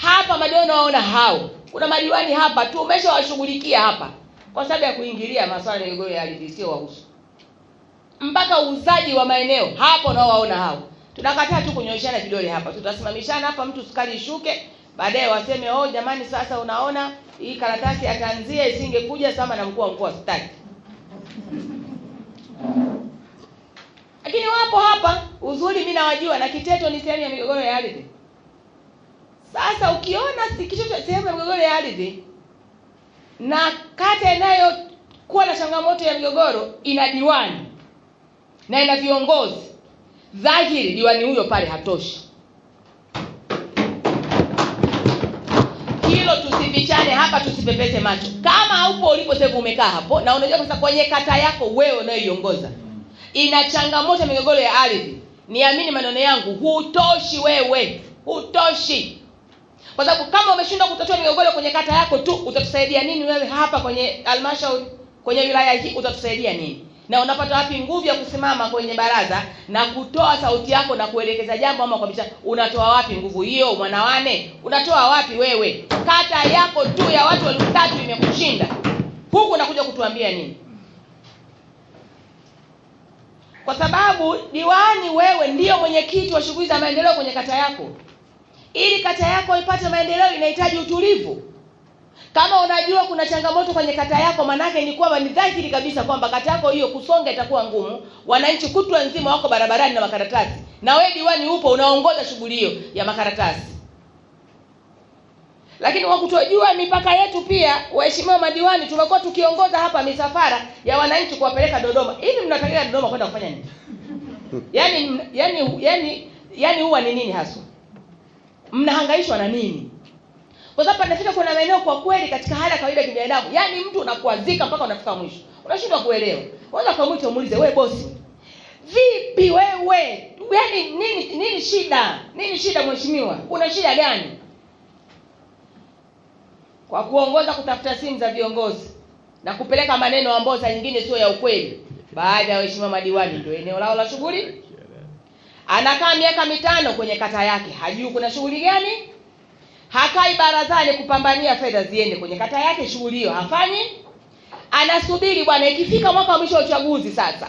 hapa madiwani waona hao. Kuna madiwani hapa tu umeshawashughulikia hapa kwa sababu ya kuingilia masuala ya migogoro ya ardhi sio wahusu. Mpaka uuzaji wa maeneo hapo nao waona hao. Tunakataa tu kunyoshana vidole hapa. Tutasimamishana hapa mtu sukari ishuke, baadaye waseme oh jamani sasa unaona hii karatasi ya tanzia isingekuja sama na mkuu wa mkoa staki. Lakini wapo hapa, uzuri mimi nawajua na Kiteto ni sehemu ya migogoro ya ardhi. Sasa ukiona Kiteto sehemu ya migogoro ya ardhi na kata inayokuwa na changamoto ya migogoro ina diwani na ina viongozi, dhahiri diwani huyo pale hatoshi. Hilo tusifichane hapa, tusipepese macho. Kama haupo ulipo sasa umekaa hapo na unajua sasa kwenye kata yako wewe unayoiongoza ina changamoto ya migogoro ya ardhi, niamini maneno yangu, hutoshi wewe, hutoshi. Kwa sababu kama umeshindwa kutatua migogoro kwenye kata yako tu, utatusaidia nini wewe hapa kwenye halmashauri, kwenye wilaya hii utatusaidia nini? Na unapata wapi nguvu ya kusimama kwenye baraza na kutoa sauti yako na kuelekeza jambo ama kabisa? Unatoa wapi nguvu hiyo mwanawane? Unatoa wapi wewe? Kata yako tu ya watu 3,000 imekushinda. Huku unakuja kutuambia nini? Kwa sababu diwani wewe ndio mwenyekiti wa shughuli za maendeleo kwenye kata yako. Ili kata yako ipate maendeleo inahitaji utulivu. Kama unajua kuna changamoto kwenye kata yako, manake ni kwamba ni dhahiri kabisa kwamba kata yako hiyo kusonga itakuwa ngumu. Wananchi kutwa nzima wako barabarani na makaratasi. Na wewe diwani upo unaongoza shughuli hiyo ya makaratasi. Lakini kwa kutojua mipaka yetu pia, waheshimiwa madiwani, tumekuwa tukiongoza hapa misafara ya wananchi kuwapeleka Dodoma. Hivi mnataka Dodoma kwenda kufanya nini? Yaani huwa ni nini hasa? Mnahangaishwa na nini? Kwa sababu panafika kuna maeneo kwa kweli katika hali ya kawaida ya kibinadamu, yaani mtu unakuazika mpaka unafika mwisho. Unashindwa kuelewa. Unaweza kumwita umuulize, wewe bosi, vipi wewe? Yaani nini shida? Nini shida mheshimiwa? Una shida gani? Kwa kuongoza kutafuta simu za viongozi na kupeleka maneno ambayo saa nyingine sio ya ukweli, baada ya waheshimiwa madiwani ndio eneo lao la shughuli. Anakaa miaka 5 kwenye kata yake, hajui kuna shughuli gani. Hakai barazani kupambania fedha ziende kwenye kata yake, shughuli hiyo hafanyi. Anasubiri bwana ikifika mwaka wa mwisho wa uchaguzi sasa